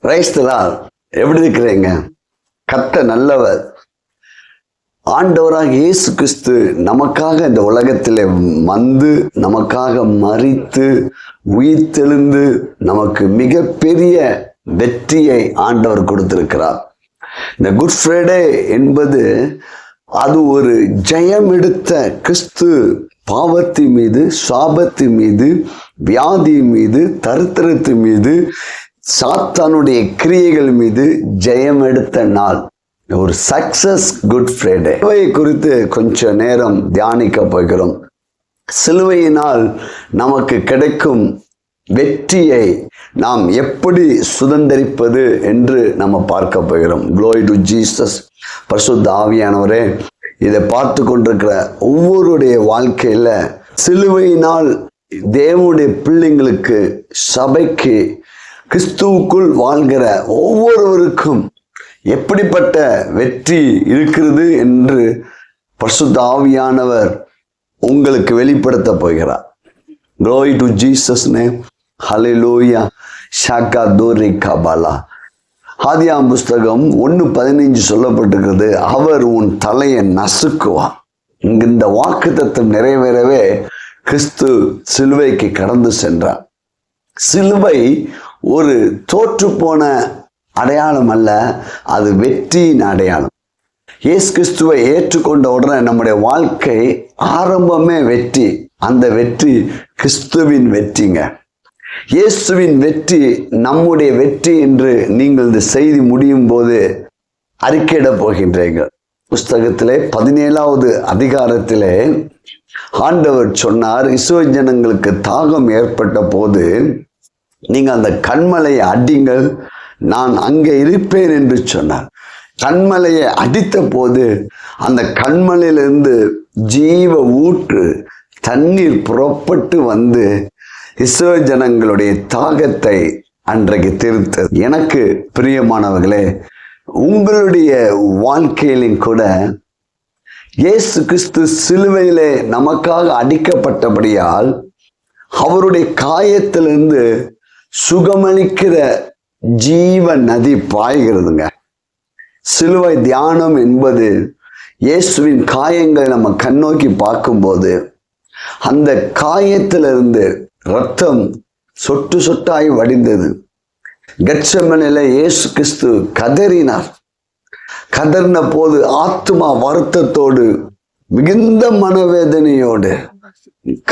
கிரைஸ்தலால் எப்படி இருக்கிறீங்க? கர்த்தர் நல்லவர். ஆண்டவராக இயேசு கிறிஸ்து நமக்காக இந்த உலகத்தில் வந்து நமக்காக மரித்து உயிர்த்தெழுந்து நமக்கு மிகப்பெரிய வெற்றியை ஆண்டவர் கொடுத்திருக்கிறார். இந்த குட் ஃப்ரைடே என்பது அது ஒரு ஜெயம் எடுத்த கிறிஸ்து பாவத்தின் மீது, சாபத்தின் மீது, வியாதி மீது, தரித்திரத்தின் மீது, சாத்தானுடைய கிரியைகள் மீது ஜெயம் எடுத்த நாள். ஒரு சக்சஸ் குட் ஃப்ரைடே. சிலுவை குறித்து கொஞ்ச நேரம் தியானிக்க போகிறோம். சிலுவையினால் நமக்கு கிடைக்கும் வெற்றியை நாம் எப்படி சுதந்தரிப்பது என்று நம்ம பார்க்க போகிறோம். Glory to Jesus. பரிசுத்த ஆவியானவரே, இதை பார்த்து கொண்டிருக்கிற ஒவ்வொருடைய வாழ்க்கையில சிலுவையினால் தேவனுடைய பிள்ளைங்களுக்கு, சபைக்கு, கிறிஸ்துவுக்குள் வாழ்கிற ஒவ்வொருவருக்கும் எப்படிப்பட்ட வெற்றி இருக்கிறது என்று பரிசுத்த ஆவியானவர் உங்களுக்கு வெளிப்படுத்த போகிறார். Glory to Jesus name. Hallelujah. ஷாக்கா தோரி கபாலா. ஆதியாம் புஸ்தகம் 1:15 சொல்லப்பட்டிருக்கிறது, அவர் உன் தலையை நசுக்குவார். இந்த வாக்குத்தத்தம் நிறைவேறவே கிறிஸ்து சிலுவைக்கு கடந்து சென்றார். சிலுவை ஒரு தோற்று போன அடையாளம் அல்ல, அது வெற்றியின் அடையாளம். இயேசு கிறிஸ்துவை ஏற்றுக்கொண்ட உடனே நம்முடைய வாழ்க்கை ஆரம்பமே வெற்றி. அந்த வெற்றி கிறிஸ்துவின் வெற்றிங்க. இயேசுவின் வெற்றி நம்முடைய வெற்றி என்று நீங்கள் இந்த செய்தி முடியும் போது அறிக்கையிட போகின்றீர்கள். புஸ்தகத்திலே 17வது அதிகாரத்திலே ஆண்டவர் சொன்னார், இஸ்ரவேல் ஜனங்களுக்கு தாகம் ஏற்பட்ட போது நீங்கள் அந்த கன்மலையை அடிங்கள், நான் அங்கே இருப்பேன் என்று சொன்னார். கன்மலையை அடித்த போது அந்த கன்மலையிலிருந்து ஜீவ ஊற்று தண்ணீர் புறப்பட்டு வந்து இஸ்ரவேல் ஜனங்களுடைய தாகத்தை அன்றைக்கு தீர்த்தது. எனக்கு பிரியமானவர்களே, உங்களுடைய வாழ்க்கையிலும் கூட இயேசு கிறிஸ்து சிலுவையிலே நமக்காக அடிக்கப்பட்டபடியால் அவருடைய காயத்திலிருந்து சுகமளிக்கிற ஜீவ நதி பாய்கிறதுங்க. சிலுவை தியானம் என்பது இயேசுவின் காயங்களை நம்ம கண்ணோக்கி பார்க்கும்போது அந்த காயத்திலிருந்து இரத்தம் சொட்டு சொட்டாய் வடிந்தது. கெத்செமனேல இயேசு கிறிஸ்து கதறினார். கதறின போது ஆத்துமா வருத்தத்தோடு மிகுந்த மனவேதனையோடு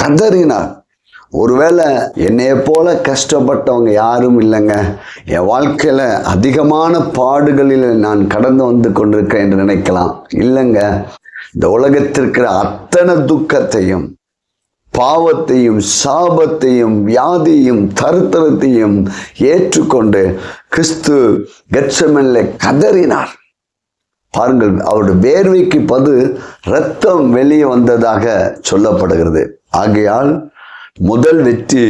கதறினார். ஒருவேளை என்னைய போல கஷ்டப்பட்டவங்க யாரும் இல்லைங்க, என் வாழ்க்கையில அதிகமான பாடுகளில் நான் கடந்து வந்து கொண்டிருக்கேன் என்று நினைக்கலாம். இல்லைங்க, இந்த உலகத்திற்கிற அத்தனை துக்கத்தையும், பாவத்தையும், சாபத்தையும், வியாதியையும், தரித்திரத்தையும் ஏற்றுக்கொண்டு கிறிஸ்து கெத்செமனேல கதறினார். பாருங்கள், அவருடைய வேர்வைக்கு பதில் இரத்தம் வெளியே வந்ததாக சொல்லப்படுகிறது. ஆகையால் முதல் வெற்றி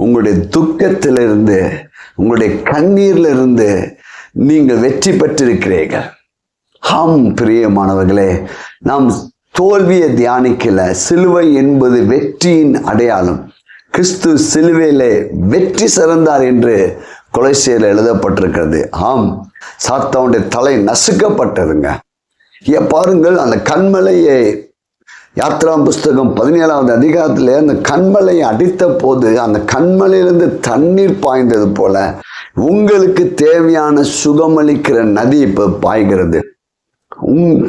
உங்களுடைய துக்கத்திலிருந்து, உங்களுடைய கண்ணீரிலிருந்து நீங்கள் வெற்றி பெற்றிருக்கிறீர்கள். ஆம் பிரியமானவர்களே, நாம் தோல்வியை தியானிக்கல. சிலுவை என்பது வெற்றியின் அடையாளம். கிறிஸ்து சிலுவையிலே வெற்றி சிறந்தார் என்று கொலோசியரில் எழுதப்பட்டிருக்கிறது. ஆம், சாத்தானுடைய தலை நசுக்கப்பட்டதுங்க. பாருங்கள், அந்த கன்மலையை யாத்ராம் புஸ்தகம் 17வது அதிகாரத்தில் அந்த கன்மலையை அடித்த போது அந்த கன்மலையிலிருந்து தண்ணீர் பாய்ந்தது போல உங்களுக்கு தேவையான சுகமளிக்கிற நதி இப்போ பாய்கிறது.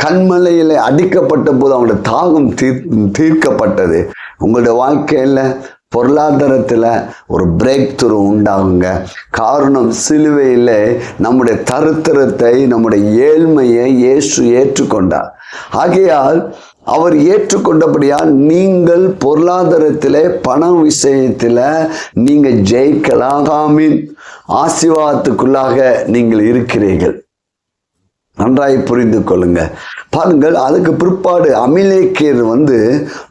கன்மலையில அடிக்கப்பட்ட போது அவங்களுடைய தாகம் தீர்க்கப்பட்டது. உங்களுடைய வாழ்க்கையில பொருளாதாரத்தில் ஒரு பிரேக் த்ரூ உண்டாகுங்க. காரணம், சிலுவையில் நம்முடைய தரித்திரத்தை, நம்முடைய ஏழ்மையை இயேசு ஏற்றுக்கொண்டார். ஆகையால் அவர் ஏற்றுக்கொண்டபடியால் நீங்கள் பொருளாதாரத்தில், பணம் விஷயத்தில் நீங்கள் ஜெயிக்கலாம். ஆமீன். ஆசீர்வாதத்துக்குள்ளாக நீங்கள் இருக்கிறீர்கள். நன்றாய் புரிந்து கொள்ளுங்க. பாருங்கள், அதுக்கு பிற்பாடு அமிலேக்கியர்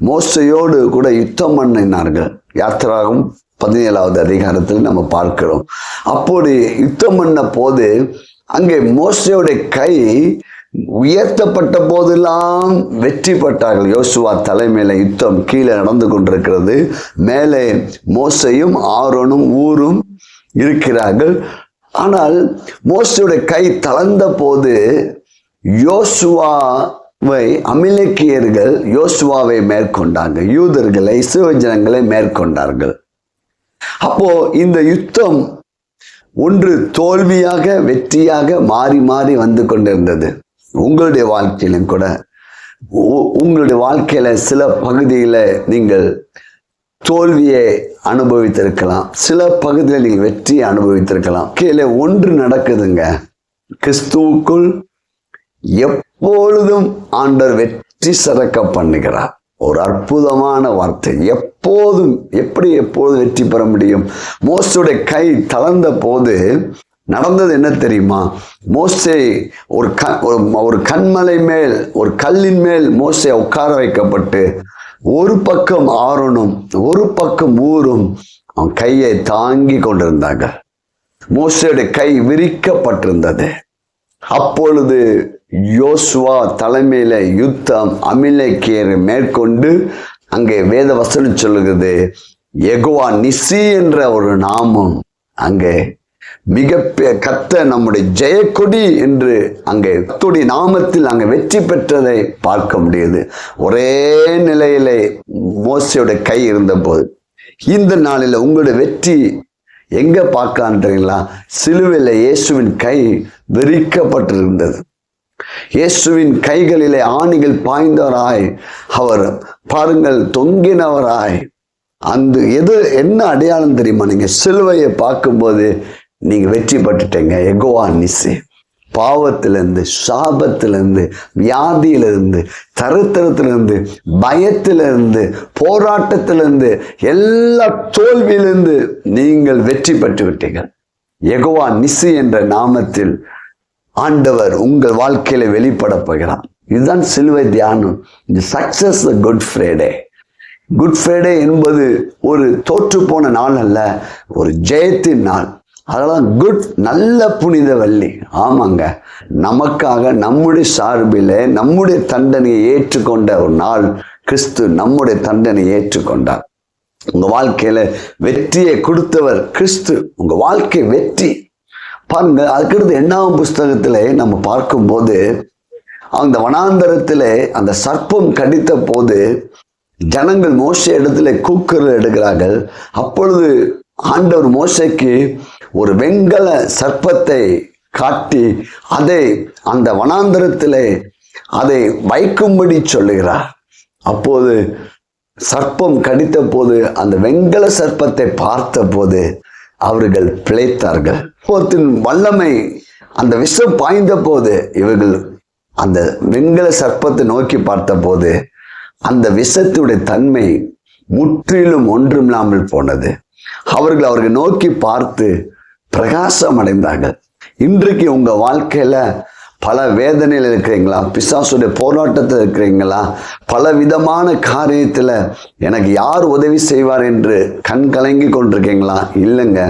மோசையோடு கூட யுத்தம் பண்ணினார்கள். யாத்திராகம் 17வது அதிகாரத்தில் நம்ம பார்க்கிறோம். அப்போது யுத்தம் பண்ண போது அங்கே மோசையோடைய கை உயர்த்தப்பட்ட போதெல்லாம் வெற்றி பெற்றார்கள். யோசுவா தலைமையில யுத்தம் கீழே நடந்து கொண்டிருக்கிறது. மேலே மோசையும் ஆரோனும் ஊரும் இருக்கிறார்கள். ஆனால் மோசேயுடைய கை தளர்ந்த போது யோசுவாவை அமிலேக்கியர்கள் யோசுவாவை மேற்கொண்டாங்க, யூதர்களை இஸ்ரவேல் மேற்கொண்டார்கள். அப்போ இந்த யுத்தம் ஒன்று தோல்வியாக வெற்றியாக மாறி மாறி வந்து கொண்டிருந்தது. உங்களுடைய வாழ்க்கையிலும் கூட உங்களுடைய வாழ்க்கையில சில பகுதியில நீங்கள் தோல்வியை அனுபவித்திருக்கலாம், சில பகுதியில் நீங்கள் வெற்றியை அனுபவித்திருக்கலாம். கீழே ஒன்று நடக்குதுங்க, கிறிஸ்துவுக்குள் எப்பொழுதும் ஆண்டவர் வெற்றி சிறக்க பண்ணுகிறார். ஒரு அற்புதமான வார்த்தை. எப்போதும் எப்பொழுதும் வெற்றி பெற முடியும்? மோசேயுடைய கை தளர்ந்த போது நடந்தது என்ன தெரியுமா? மோசே ஒரு கண்மலை மேல், ஒரு கல்லின் மேல் மோசே உட்கார வைக்கப்பட்டு, ஒரு பக்கம் ஆரோனும் ஒரு பக்கம் ஊரும் அவன் கையை தாங்கி கொண்டிருந்தாங்க. மோசேயுடைய கை விரிக்கப்பட்டிருந்தது. அப்பொழுது யோசுவா தலைமையில யுத்தம் அமிலேக்கியரை மேற்கொண்டு, அங்கே வேத வசனம் சொல்லுகிறது, யெகோவா நிசி என்ற ஒரு நாமம் அங்கே மிக கர்த்தர் நம்முடைய ஜெயக்கொடி என்று அங்கே கர்த்தருடைய நாமத்தில் அங்கே வெற்றி பெற்றதை பார்க்க முடியுது. ஒரே நிலையிலே மோசேயோட கை இருந்த போது, இந்த நாளில் உங்களுடைய வெற்றி எங்க பார்க்கலான்றீங்களா? சிலுவையில் இயேசுவின் கை விரிக்கப்பட்டிருந்தது. இயேசுவின் கைகளிலே ஆணிகள் பாய்ந்தவராய் அவர் பாருங்கள் தொங்கினவராய். அந்த என்ன அடையாளம் தெரியுமா? நீங்க சிலுவையை பார்க்கும்போது நீங்க வெற்றி பெற்றுட்டீங்க. யெகோவா நிசி. பாவத்திலிருந்து, சாபத்திலிருந்து, வியாதியிலிருந்து, தரித்திரத்திலிருந்து, பயத்திலிருந்து, போராட்டத்திலிருந்து, எல்லா தோல்வியிலிருந்து நீங்கள் வெற்றி பெற்று விட்டீர்கள். யெகோவா நிசி என்ற நாமத்தில் ஆண்டவர் உங்கள் வாழ்க்கையில வெளிப்பட போகிறார். இதுதான் சிலுவை தியானம். இந்த success good Friday. Good Friday என்பது ஒரு தோற்று போன நாள் அல்ல, ஒரு ஜெயத்தின் நாள். அதெல்லாம் குட், நல்ல புனித வள்ளி. ஆமாங்க, நமக்காக நம்முடைய சார்பில் நம்முடைய தண்டனையை ஏற்றுக்கொண்ட ஒரு நாள். கிறிஸ்து நம்முடைய தண்டனையை ஏற்றுக்கொண்டார். உங்க வாழ்க்கையில வெற்றியை கொடுத்தவர் கிறிஸ்து. உங்க வாழ்க்கை வெற்றி பாருங்க. அதுக்கடுத்து 8ஆம் புஸ்தகத்திலே நம்ம பார்க்கும்போது, அந்த வனாந்தரத்திலே அந்த சர்ப்பம் கடித்த போது ஜனங்கள் மோசே இடத்துல கூக்குரல் எடுக்கிறார்கள். அப்பொழுது ஆண்டவர் மோசேக்கு ஒரு வெண்கல சர்ப்பத்தை காட்டி அதை அந்த வனாந்தரத்திலே அதை வைக்கும்படி சொல்லுகிறார். அப்போது சர்ப்பம் கடித்த போது அந்த வெண்கல சர்ப்பத்தை பார்த்த போது அவர்கள் பிழைத்தார்கள். சர்ப்பத்தின் வல்லமை, அந்த விஷம் பாய்ந்த போது இவர்கள் அந்த வெண்கல சர்ப்பத்தை நோக்கி பார்த்த போது அந்த விஷத்துடைய தன்மை முற்றிலும் ஒன்றுமில்லாமல் போனது. அவர்கள் நோக்கி பார்த்து பிரகாசம் அடைந்தார்கள். இன்றைக்கு உங்க வாழ்க்கையில பல வேதனையில் இருக்கிறீங்களா? பிசாசுடைய போராட்டத்தில் இருக்கிறீங்களா? பல விதமான காரியத்துல எனக்கு யார் உதவி செய்வார் என்று கண் கலங்கி கொண்டிருக்கீங்களா? இல்லைங்க,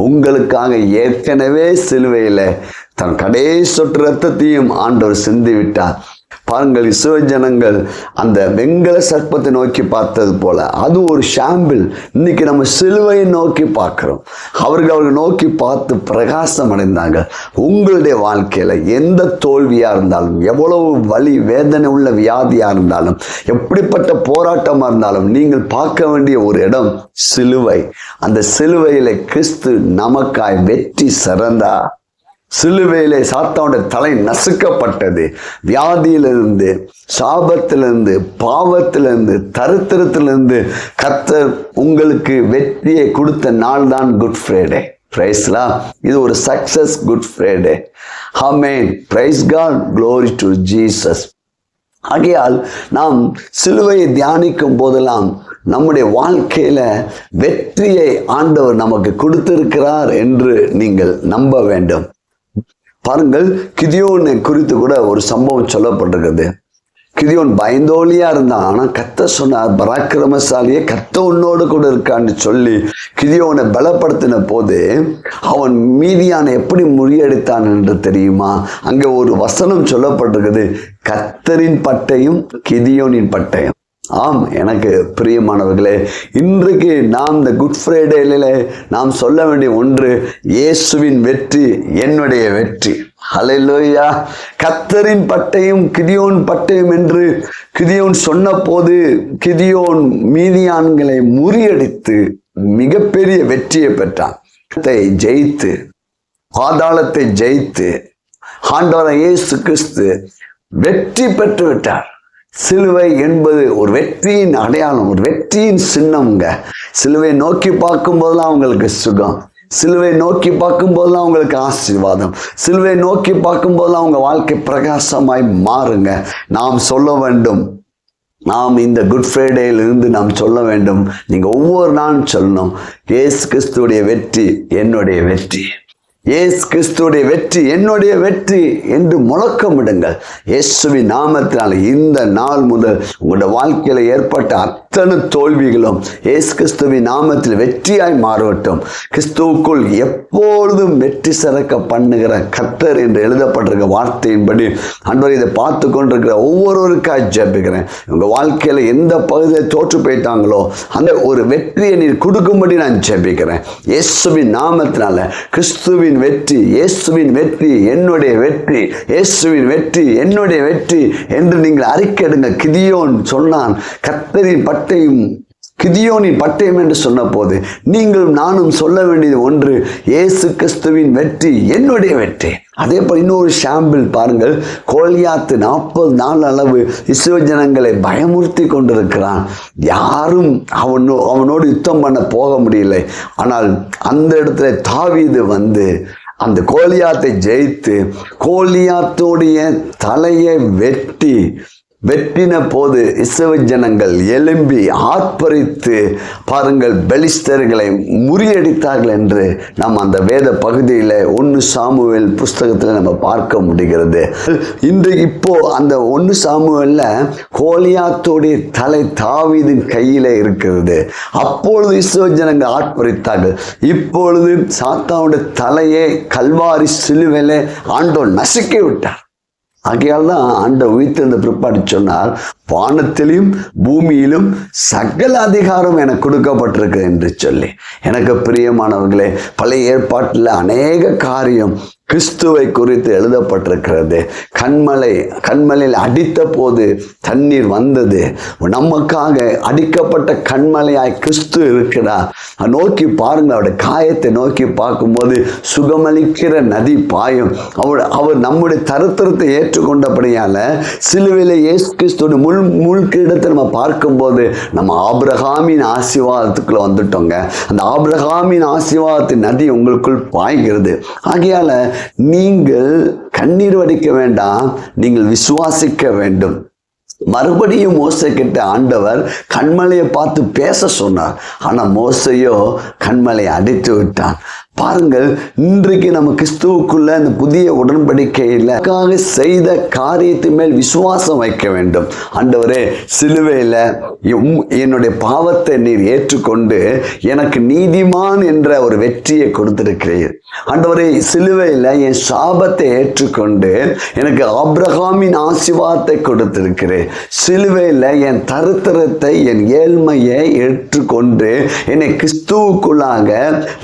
உங்களுக்காக ஏற்கனவே சிலுவையில தன் கடைசி சொட்டு ரத்தத்தையும் ஆண்டவர் சிந்தி விட்டார். பாருங்கள், இஸ்ரவேல் ஜனங்கள் அந்த வெண்கல சர்ப்பத்தை நோக்கி பார்த்தது போல அது ஒரு ஷாம்பிள். இன்னைக்கு நம்ம சிலுவையை நோக்கி பார்க்கிறோம். அவர்கள் நோக்கி பார்த்து பிரகாசம் அடைந்தாங்க. உங்களுடைய வாழ்க்கையில எந்த தோல்வியா இருந்தாலும், எவ்வளவு வலி வேதனை உள்ள வியாதியா இருந்தாலும், எப்படிப்பட்ட போராட்டமா இருந்தாலும், நீங்கள் பார்க்க வேண்டிய ஒரு இடம் சிலுவை. அந்த சிலுவையில கிறிஸ்து நமக்காய் வெற்றி சிறந்தா. சிலுவையிலே சாத்தானுடைய தலை நசுக்கப்பட்டது. வியாதியிலிருந்து, சாபத்திலிருந்து, பாவத்திலிருந்து, தரித்திரத்திலிருந்து கர்த்தர் உங்களுக்கு வெற்றியை கொடுத்த நாள் தான் குட் ஃப்ரைடே. பிரைஸ்லா, இது ஒரு success good Friday. Amen. Praise God, glory to Jesus. ஆகையால் நாம் சிலுவையை தியானிக்கும் போதெல்லாம் நம்முடைய வாழ்க்கையில வெற்றியை ஆண்டவர் நமக்கு கொடுத்திருக்கிறார் என்று நீங்கள் நம்ப வேண்டும். பாருங்கள், கிதியோனை குறித்து கூட ஒரு சம்பவம் சொல்லப்பட்டிருக்கிறது. கிதியோன் பயந்தோலியா இருந்தான். ஆனா கர்த்தர் சொன்னார், பராக்கிரமசாலியே கர்த்தர் உன்னோடு கூட இருக்கான்னு சொல்லி கிதியோனை பலப்படுத்தின போது அவன் மீதியான எப்படி முறியடித்தான் என்று தெரியுமா? அங்கே ஒரு வசனம் சொல்லப்பட்டிருக்குது, கர்த்தரின் பட்டயம் கிதியோனின் பட்டயம். ஆம், எனக்கு பிரியமானவர்களே, இன்றைக்கு நாம் இந்த குட் ஃப்ரைடேல நாம் சொல்ல வேண்டிய ஒன்று, இயேசுவின் வெற்றி என்னுடைய வெற்றி. ஹல்லேலூயா. கர்த்தரின் பட்டயம் கிதியோன் பட்டயம் என்று கிதியோன் சொன்ன போது, கிதியோன் மீதியான்களை முறியடித்து மிகப்பெரிய வெற்றியை பெற்றான். ஜெயித்து, பாதாளத்தை ஜெயித்து, ஆண்டவராகிய இயேசு கிறிஸ்து வெற்றி பெற்று விட்டார். சிலுவை என்பது ஒரு வெற்றியின் அடையாளம், ஒரு வெற்றியின் சின்னம்ங்க. சிலுவை நோக்கி பார்க்கும் போதெல்லாம் அவங்களுக்கு சுகம், சிலுவை நோக்கி பார்க்கும் போதெல்லாம் அவங்களுக்கு ஆசீர்வாதம், சிலுவை நோக்கி பார்க்கும் போதெல்லாம் அவங்க வாழ்க்கை பிரகாசமாய் மாறுங்க. நாம் சொல்ல வேண்டும், நாம் இந்த குட் ஃப்ரைடேயிலிருந்து நாம் சொல்ல வேண்டும், நீங்க ஒவ்வொரு நாளும் சொல்லணும், இயேசு கிறிஸ்துடைய வெற்றி என்னுடைய வெற்றி, இயேசு கிறிஸ்துடைய வெற்றி என்னுடைய வெற்றி என்று முழக்கமிடுங்கள். இயேசுவின் நாமத்தினால் இந்த நாள் முதல் உங்களுடைய வாழ்க்கையில் ஏற்பட்ட அத்தனை தோல்விகளும் இயேசு கிறிஸ்துவின் நாமத்தில் வெற்றியாய் மாறட்டும். கிறிஸ்துவுக்குள் எப்பொழுதும் வெற்றி சிறக்க பண்ணுகிற கர்த்தர் என்று எழுதப்பட்டிருக்க வார்த்தையின்படி ஆண்டவரே, இதை பார்த்து கொண்டிருக்கிற ஒவ்வொருவருக்காக ஜெபிக்கிறேன். உங்கள் வாழ்க்கையில் எந்த பகுதியில் தோற்று போயிட்டாங்களோ அந்த ஒரு வெற்றியை நீர் கொடுக்கும்படி நான் ஜெபிக்கிறேன். இயேசுவின் நாமத்தினால கிறிஸ்துவின் வெற்றி, இயேசுவின் வெற்றி என்னுடைய வெற்றி, இயேசுவின் வெற்றி என்னுடைய வெற்றி என்று நீங்கள் அறிக்கையிடுங்க. கிதியோன் சொன்னான், கர்த்தரின் பட்டயம் கிதியோனின் பட்டயம் என்று சொன்ன போது நீங்கள் நானும் சொல்ல வேண்டியது ஒன்று, இயேசு கிறிஸ்துவின் வெற்றி என்னுடைய வெற்றி. அதே போல் இன்னொரு ஷாம்பிள் பாருங்கள். கோலியாத்து 40 நாள் அளவு இஸ்ரவேல் ஜனங்களை பயமுறுத்தி கொண்டிருக்கிறான். யாரும் அவனோடு யுத்தம் பண்ண போக முடியலை. ஆனால் அந்த இடத்துல தாவீது வந்து அந்த கோலியாத்தை ஜெயித்து கோலியாத்தோடைய தலையை வெட்டின போது இஸ்ரவேல் ஜனங்கள் எழும்பி ஆர்ப்பரித்து பாருங்கள், பெலிஸ்தர்களை முறியடித்தார்கள் என்று நாம் அந்த வேத பகுதியில் 1 சாமுவேல் புஸ்தகத்தில் நம்ம பார்க்க முடிகிறது. இப்போ அந்த 1 சாமுவேலில் கோலியாத்தோடைய தலை தாவீதின் கையில் இருக்கிறது. அப்பொழுது இஸ்ரவேல் ஜனங்கள் ஆர்ப்பரித்தார்கள். இப்பொழுது சாத்தானுடைய தலையை கல்வாரி சிலுவையிலே ஆண்டவர் நசுக்கி விட்டார். ஆகையால் தான் ஆண்டவர் உயிர்த்தெழுந்த பிற்பாடு சொன்னார், வானத்திலும் பூமியிலும் சகல அதிகாரம் எனக்கு கொடுக்கப்பட்டிருக்கு என்று சொல்லி. எனக்கு பிரியமானவர்களே, பழைய ஏற்பாட்டில் அநேக காரியம் கிறிஸ்துவை குறித்து எழுதப்பட்டிருக்கிறது. கண்மலையில் அடித்த போது தண்ணீர் வந்தது. நமக்காக அடிக்கப்பட்ட கண்மலையாய் கிறிஸ்து இருக்கிறார். நோக்கி பாருங்க, அவருடைய காயத்தை நோக்கி பார்க்கும்போது சுகமளிக்கிற நதி பாயும். அவர் நம்முடைய தரித்திரத்தை ஏற்றுக்கொண்டபடியால சிலுவையில் இயேசு கிறிஸ்துவோட முழுக்கிடத்தை நம்ம பார்க்கும்போது நம்ம ஆபிரகாமின் ஆசீர்வாதத்துக்குள்ள வந்துட்டோங்க. அந்த ஆபிரகாமின் ஆசீர்வாதத்தின் நதி உங்களுக்குள் பாய்கிறது. ஆகையால நீங்கள் கண்ணீர் வடிக்க வேண்டாம், நீங்கள் விசுவாசிக்க வேண்டும். மறுபடியும் மோசே கிட்ட ஆண்டவர் கண்மலையை பார்த்து பேச சொன்னார். ஆனால் மோசையோ கண்மலையை அடித்து விட்டான். பாருங்கள், இன்றைக்கு நம்ம கிறிஸ்துவுக்குள்ள இந்த புதிய உடன்படிக்கையில் செய்த காரியத்து மேல் விசுவாசம் வைக்க வேண்டும். ஆண்டவரே, சிலுவையில் என்னுடைய பாவத்தை நீர் ஏற்றுக்கொண்டு எனக்கு நீதிமான் என்ற ஒரு வெற்றியை கொடுத்திருக்கிறீர். ஆண்டவரே, சிலுவையில் என் சாபத்தை ஏற்றுக்கொண்டு எனக்கு ஆபிரகாமின் ஆசீர்வாதத்தை கொடுத்திருக்கிறேன். சிலுவையில் என் தரித்திரத்தை, என் ஏழ்மையை ஏற்றுக்கொண்டு என்னை கிறிஸ்துவுக்குள்ளாக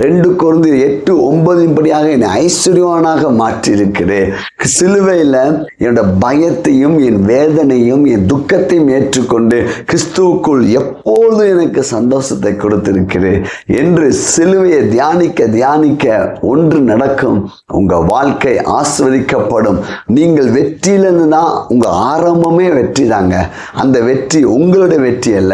2 கொரிந்தியர் 8:9 படியாக என்னை ஐஸ்வர்யவானாக மாற்றியிருக்கிறேன். சிலுவையில் என்னோட பயத்தையும் என் வேதனையும் என் துக்கத்தையும் ஏற்றுக்கொண்டு கிறிஸ்துவுக்குள் எப்பொழுதும் எனக்கு சந்தோஷத்தை கொடுத்திருக்கிறேன் என்று சிலுவையை தியானிக்க ஒன்று நடக்கும். உங்க வாழ்க்கை ஆசீர்வதிக்கப்படும். நீங்கள் வெற்றியிலிருந்து தான் உங்க ஆரம்பமே வெற்றி தாங்க. அந்த வெற்றி உங்களுடைய வெற்றி அல்ல.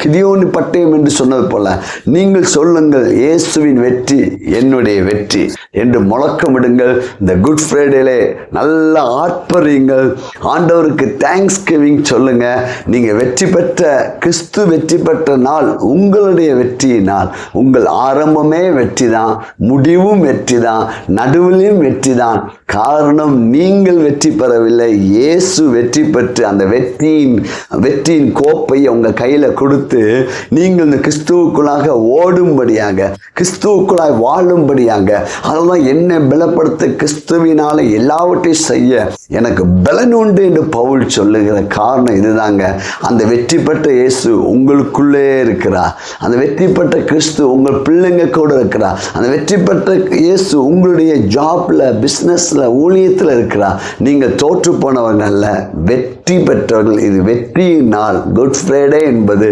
கிதியோன் பட்டயம் என்று சொன்னது போல நீங்கள் சொல்லுங்கள், இயேசுவின் வெற்றி என்னுடைய வெற்றி என்று முழக்கமிடுங்கள். இந்த குட் ஃப்ரைடேல நல்ல ஆர்ப்பரியுங்கள். ஆண்டவருக்கு தேங்க்ஸ் கிவிங் சொல்லுங்க. நீங்க வெற்றி பெற்ற, கிறிஸ்து வெற்றி பெற்ற நாள் உங்களுடைய வெற்றி நாள். உங்கள் ஆரம்பமே வெற்றி தான், முடிவும் வெற்றி தான், நடுவிலும் வெற்றி தான். காரணம், நீங்கள் வெற்றி பெறவில்லை, இயேசு வெற்றி பெற்று அந்த வெற்றியின் கோப்பை உங்க கையில கொடுத்து நீங்கள் இந்த கிறிஸ்துவுக்குள்ளாக ஓடும்படியாக, கிறிஸ்துவுக்குள்ளாக சாட்சிகளாய் வாழும்படியாக, அதெல்லாம் என்னை பலப்படுத்த கிறிஸ்துவினால எல்லாவற்றையும் செய்ய எனக்கு பலன் உண்டு என்று பவுல் சொல்லுகிற காரணம் இதுதாங்க. அந்த வெற்றி பெற்ற இயேசு உங்களுக்குள்ளே இருக்கிறார். அந்த வெற்றி பெற்ற கிறிஸ்து உங்கள் பிள்ளைங்க கூட இருக்கிறார். அந்த வெற்றி பெற்ற இயேசு உங்களுடைய ஜாப்ல, பிஸ்னஸ்ல, ஊழியத்தில் இருக்கிறார். நீங்கள் தோற்று போனவர்கள் அல்ல, வெற்றி பெற்றவர்கள். இது வெற்றியின் நாள். குட் ஃப்ரைடே என்பது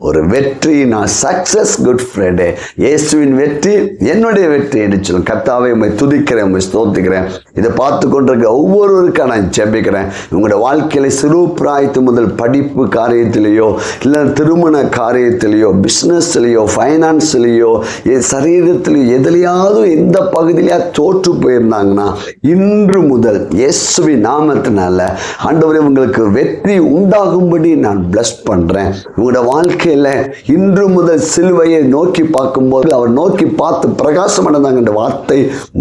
ஒரு வெற்றியின் நாள். Success good Friday. இயேசுவின் வெற்றி என்னுடைய வெற்றி என்று சொல்லும். கர்த்தாவே, உம்மை துதிக்கிறேன், உம்மை ஸ்தோத்திக்கிறேன். இதை பார்த்து கொண்டிருக்க ஒவ்வொருவருக்கும் நான் ஜெபிக்கிறேன். உங்களுடைய வாழ்க்கையில சிறு பிராயத்து முதல் படிப்பு காரியத்திலேயோ, இல்லை திருமண காரியத்திலேயோ, பிஸ்னஸ்லையோ, ஃபைனான்ஸ்லையோ, சரீரத்திலேயோ, எதுலையாவது எந்த பகுதியிலேயே தோற்று போயிருந்தாங்கன்னா, இன்று முதல் இயேசுவின் நாமத்தினால ஆண்டவரே உங்களுக்கு வெற்றி உண்டாகும்படி நான் பிளஸ் பண்றேன். உங்களோட வாழ்க்கையில இன்று முதல் சிலுவையை நோக்கி பார்க்கும்போது அவர் நோக்கி பார்த்து பிரகாசம் அடைந்தாங்க வார்த்தை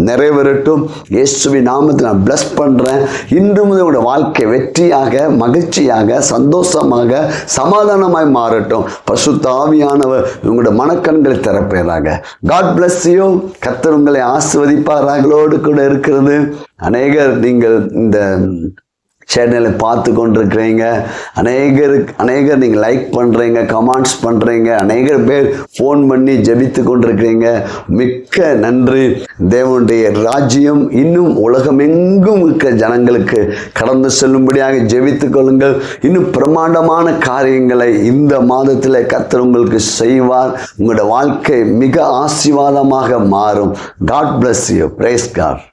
நிறைவேறட்டும். இயேசுவின் நாமத்தை நான் பிளஸ் பண்றேன். இன்று முதல் உங்களோட வாழ்க்கை வெற்றியாக, மகிழ்ச்சியாக, சந்தோஷமாக, சமாதானமாய் மாறட்டும். பரிசுத்த ஆவியானவர் உங்களோட மனக்கண்களை திறப்பேராக. God bless you. கர்த்தர் உங்களை ஆசீர்வதிப்பார்களோடு கூட இருக்கிறது. அநேகர் நீங்கள் இந்த சேனலை பார்த்து கொண்டிருக்கிறீங்க. அநேகர் நீங்கள் லைக் பண்ணுறீங்க, கமெண்ட்ஸ் பண்ணுறீங்க. அநேகர் பேர் ஃபோன் பண்ணி ஜெபித்து கொண்டிருக்கிறீங்க. மிக்க நன்றி. தேவனுடைய ராஜ்யம் இன்னும் உலகமெங்கும் இருக்க ஜனங்களுக்கு கடந்து செல்லும்படியாக ஜெபித்து கொள்ளுங்கள். இன்னும் பிரமாண்டமான காரியங்களை இந்த மாதத்தில் கர்த்தர் உங்களுக்கு செய்வார். உங்களோட வாழ்க்கை மிக ஆசீர்வாதமாக மாறும். God bless you. Praise God.